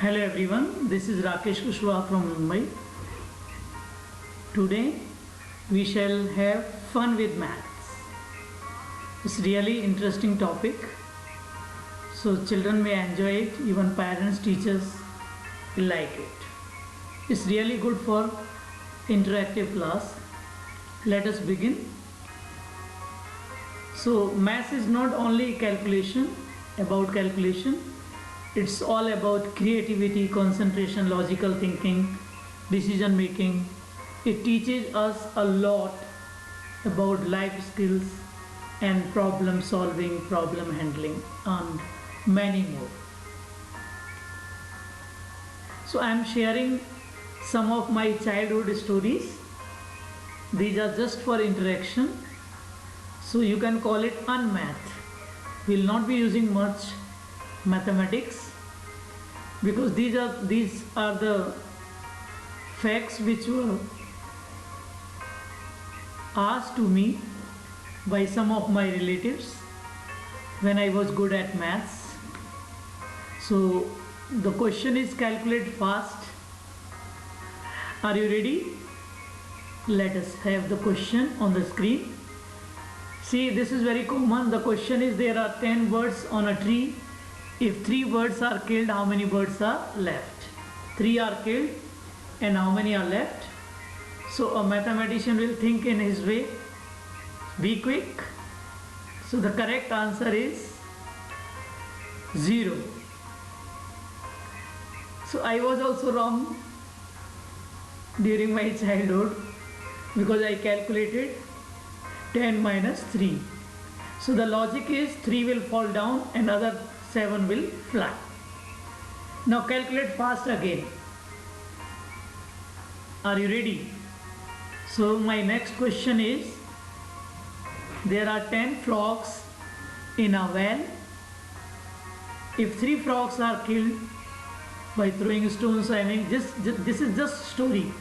Hello everyone, this is Rakesh Kushwaha from Mumbai. Today we shall have fun with maths. It's really interesting topic. So children may enjoy it, even parents, teachers will like it. It's really good for interactive class. Let us begin. So maths is not only about calculation. It's all about creativity, concentration, logical thinking, decision making. It teaches us a lot about life skills and problem solving, problem handling, and many more. So I am sharing some of my childhood stories. These are just for interaction. So you can call it unmath. We will not be using much mathematics because these are the facts which were asked to me by some of my relatives when I was good at maths. So the question is calculate fast. Are you ready? Let us have the question on the screen. See, this is very common. The question is there are 10 birds on a tree. If 3 birds are killed, how many birds are left? 3 are killed and how many are left? So a mathematician will think in his way. Be quick. So the correct answer is 0. So I was also wrong during my childhood because I calculated 10 minus 3. So the logic is 3 will fall down and other 7 will fly. Now calculate fast again. Are you ready? So my next question is, there are 10 frogs in a well. If 3 frogs are killed by throwing stones, I mean this is just story.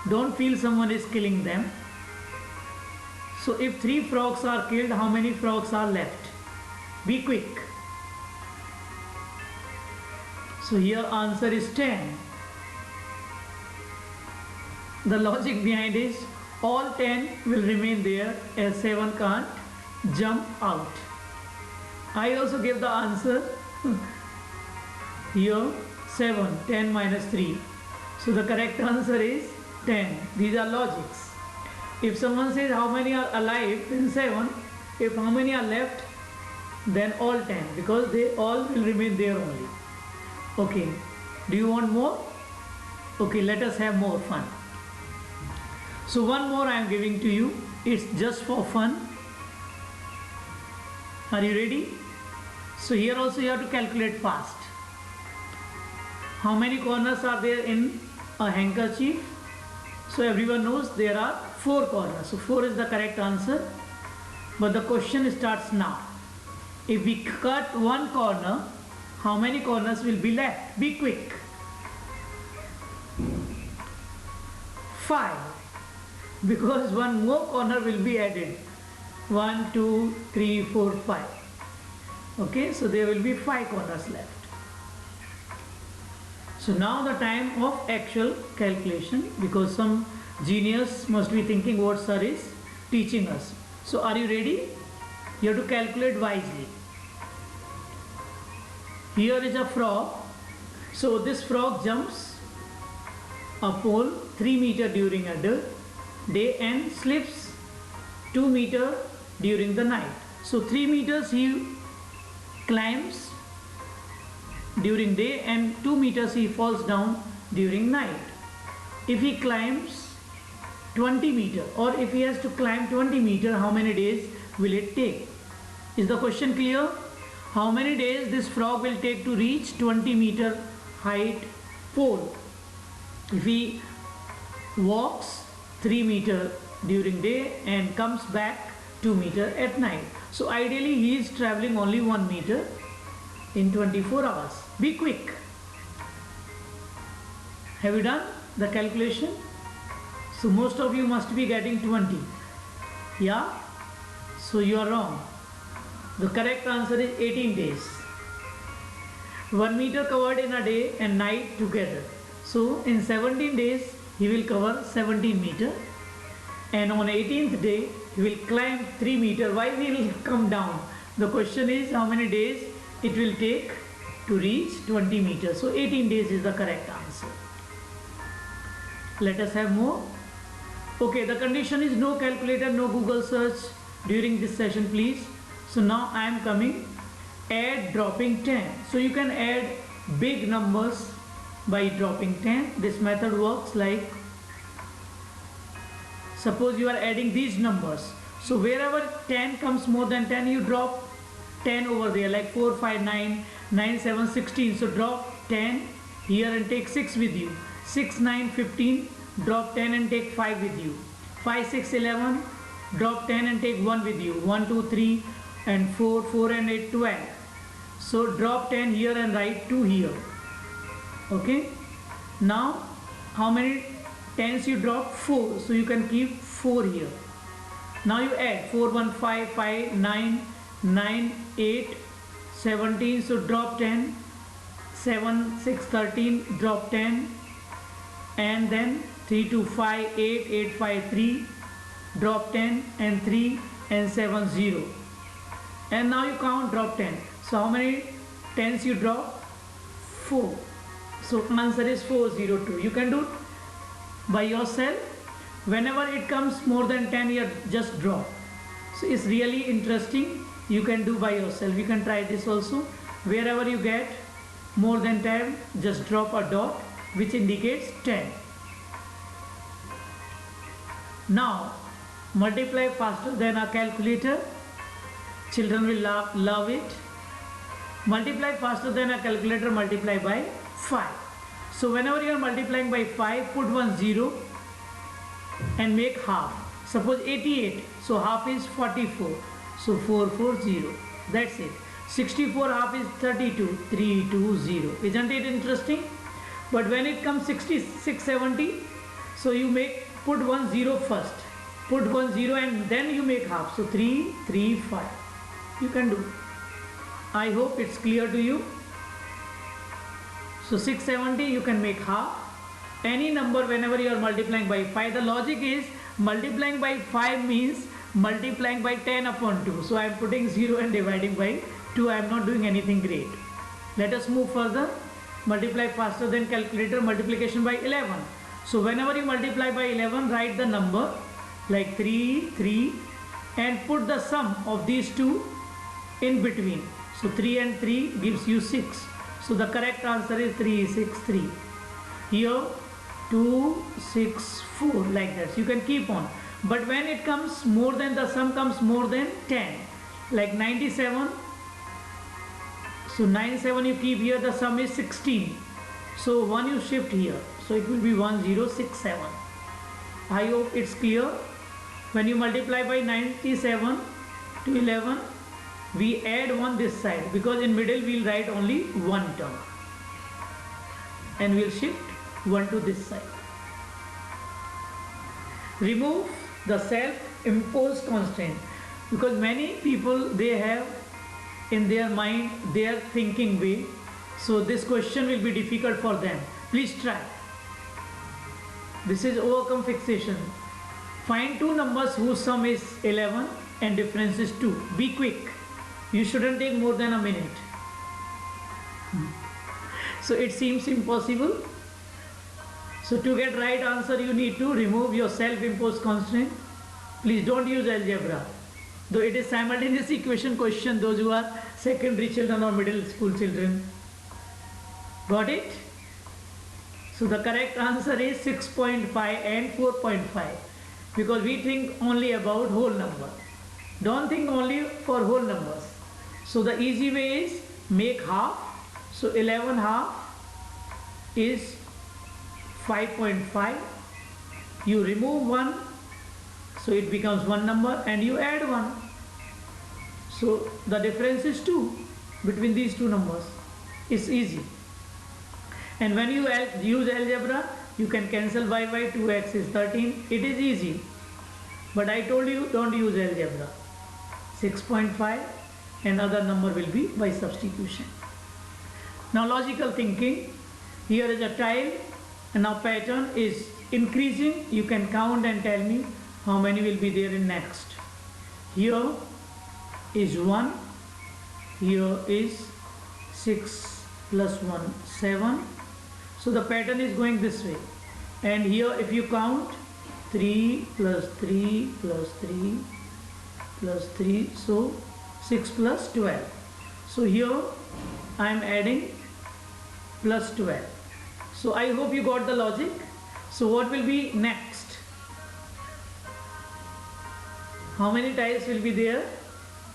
Don't feel someone is killing them. So if 3 frogs are killed, how many frogs are left? Be quick. So here answer is 10. The logic behind is all 10 will remain there as 7 can't jump out. I also gave the answer here 7, 10 minus 3. So the correct answer is 10. These are logics. If someone says how many are alive, then 7. If how many are left, then all 10, because they all will remain there only. Okay, do you want more? Okay, let us have more fun. So one more I am giving to you. It's just for fun. Are you ready? So here also you have to calculate fast. How many corners are there in a handkerchief? So everyone knows there are 4 corners. So 4 is the correct answer. But the question starts now. If we cut one corner, how many corners will be left? Be quick. 5. Because one more corner will be added. 1, 2, 3, 4, 5. Okay, so there will be 5 corners left. So now the time of actual calculation, because some genius must be thinking what sir is teaching us. So are you ready? You have to calculate wisely. Here is a frog. So this frog jumps a pole 3 meters during a day and slips 2 meters during the night. So 3 meters he climbs during day and 2 meters he falls down during night. If he climbs 20 meters, or if he has to climb 20 meters, how many days will it take? Is the question clear? How many days this frog will take to reach 20 meter height pole? If he walks 3 meters during day and comes back 2 meters at night. So ideally he is traveling only 1 meter in 24 hours. Be quick. Have you done the calculation? So most of you must be getting 20. Yeah? So you are wrong. The correct answer is 18 days. 1 meter covered in a day and night together. So in 17 days he will cover 17 meter, and on 18th day he will climb 3 meter. Why he will come down? The question is how many days it will take to reach 20 meters. So 18 days is the correct answer. Let us have more. Okay, the condition is no calculator, no Google search during this session, please. So now I am coming, add dropping 10. So you can add big numbers by dropping 10. This method works like, suppose you are adding these numbers. So wherever 10 comes more than 10, you drop 10 over there, like 4, 5, 9, 9, 7, 16. So drop 10 here and take 6 with you. 6, 9, 15, drop 10 and take 5 with you. 5, 6, 11, drop 10 and take 1 with you. 1, 2, 3 and 4, 4 and 8, 12. So drop 10 here and write 2 here. Okay. Now how many 10s you drop? 4. So you can keep 4 here. Now you add 4, 1, 5, 5, 9, 9, 8, 17. So drop 10. 7, 6, 13, drop 10. And then 3, 2, 5, 8, 8, 5, 3, drop 10 and 3 and 7, 0. And now you count, drop 10. So how many 10s you drop? 4. So answer is 402. You can do it by yourself. Whenever it comes more than 10, you just drop. So it's really interesting. You can do by yourself. You can try this also. Wherever you get more than 10, just drop a dot which indicates 10. Now multiply faster than a calculator. Children will love it. Multiply faster than a calculator, multiply by 5. So whenever you are multiplying by 5, put 1 0 and make half. Suppose 88, so half is 44. So 440. That's it. 64 half is 32. 320. Isn't it interesting? But when it comes 66, 70, so you put 1 0 first. Put 1 0 and then you make half. So 3, 3, 5. You can do. I hope it's clear to you. So 670 you can make half. Any number whenever you are multiplying by 5. The logic is multiplying by 5 means multiplying by 10 upon 2. So I am putting 0 and dividing by 2. I am not doing anything great. Let us move further. Multiply faster than calculator, multiplication by 11. So whenever you multiply by 11, write the number like 3, 3 and put the sum of these two in between. So 3 and 3 gives you 6. So the correct answer is 3, 6, 3. Here 2, 6, 4 like that. So you can keep on. But when it comes more than, the sum comes more than 10, like 97. So 97 you keep here, the sum is 16. So 1 you shift here. So it will be 1067. I hope it's clear. When you multiply by 97 to 11, we add 1 this side, because in middle we will write only 1 term. And we will shift 1 to this side. Remove the self-imposed constraint, because many people, they have in their mind their thinking way. So this question will be difficult for them. Please try. This is overcome fixation. Find two numbers whose sum is 11 and difference is 2. Be quick. You shouldn't take more than a minute. So it seems impossible. So to get right answer, you need to remove your self-imposed constraint. Please don't use algebra. Though it is simultaneous equation question, those who are secondary children or middle school children. Got it? So the correct answer is 6.5 and 4.5, because we think only about whole number. Don't think only for whole numbers. So the easy way is make half. So 11 half is 5.5. You remove 1, so it becomes 1 number, and you add 1. So the difference is 2 between these two numbers. It's easy. And when you use algebra, you can cancel by 2x is 13. It is easy. But I told you, don't use algebra. 6.5, another number will be by substitution. Now logical thinking, here is a tile and now pattern is increasing. You can count and tell me how many will be there in next. Here is 1, here is 6 plus 1 7. So the pattern is going this way, and here if you count 3 plus 3 plus 3 plus 3, so 6 plus 12. So here I am adding plus 12. So I hope you got the logic. So what will be next? How many tiles will be there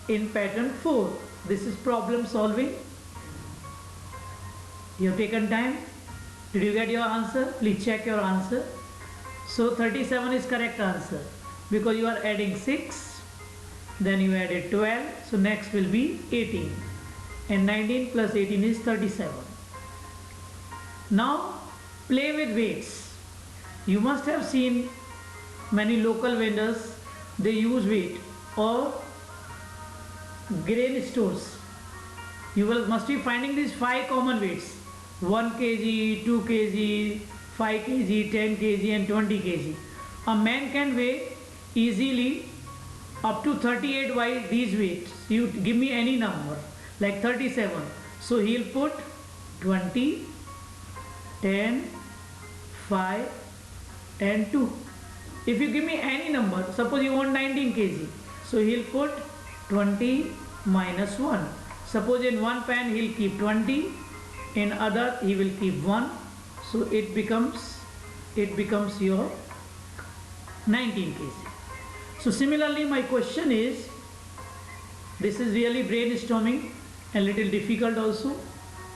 in pattern 4? This is problem solving. You have taken time. Did you get your answer? Please check your answer. So 37 is correct answer, because you are adding 6, then you added 12, so next will be 18, and 19 plus 18 is 37. Now play with weights. You must have seen many local vendors, they use weight or grain stores. You must be finding these 5 common weights: 1 kg, 2 kg, 5 kg, 10 kg and 20 kg. A man can weigh easily up to 38 by these weights. You give me any number like 37. So he'll put 20, 10, 5 and 2. If you give me any number, suppose you want 19 kg. So he'll put 20 minus 1. Suppose in one pan he'll keep 20, in other he will keep 1. So it becomes your 19 kg. So similarly my question is, this is really brainstorming, a little difficult also.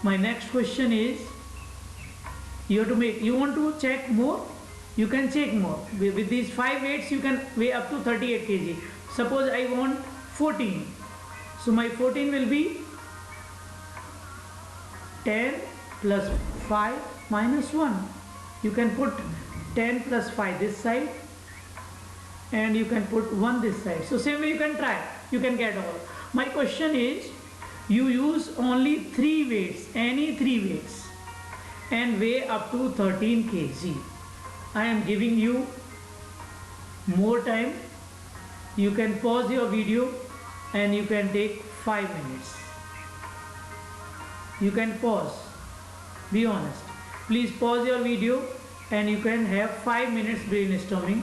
My next question is, you want to check more, you can check more. With these 5 weights you can weigh up to 38 kg. Suppose I want 14. So my 14 will be 10 plus 5 minus 1. You can put 10 plus 5 this side, and you can put 1 this side. So same way you can try, you can get all. My question is, you use only 3 weights, any 3 weights, and weigh up to 13 kg. I am giving you more time. You can pause your video and you can take 5 minutes. You can pause, be honest. Please pause your video and you can have 5 minutes brainstorming.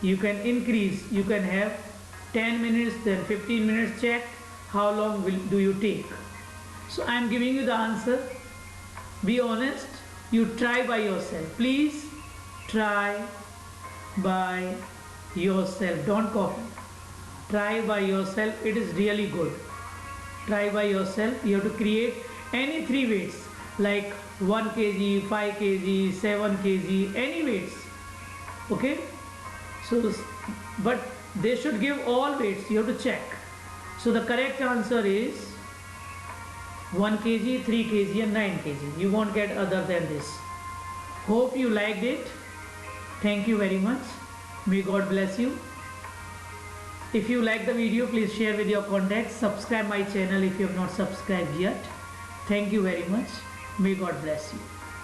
You can increase, you can have 10 minutes, then 15 minutes, check how long do you take. So I am giving you the answer. Be honest, you try by yourself. Please try by yourself, don't copy. Try by yourself, it is really good. Try by yourself. You have to create any 3 weights like 1 kg, 5 kg, 7 kg, any weights. Okay, so but they should give all weights, you have to check. So the correct answer is 1 kg, 3 kg and 9 kg. You won't get other than this. Hope you liked it. Thank you very much. May God bless you. If you like the video, please share with your contacts. Subscribe my channel if you have not subscribed yet. Thank you very much. May God bless you.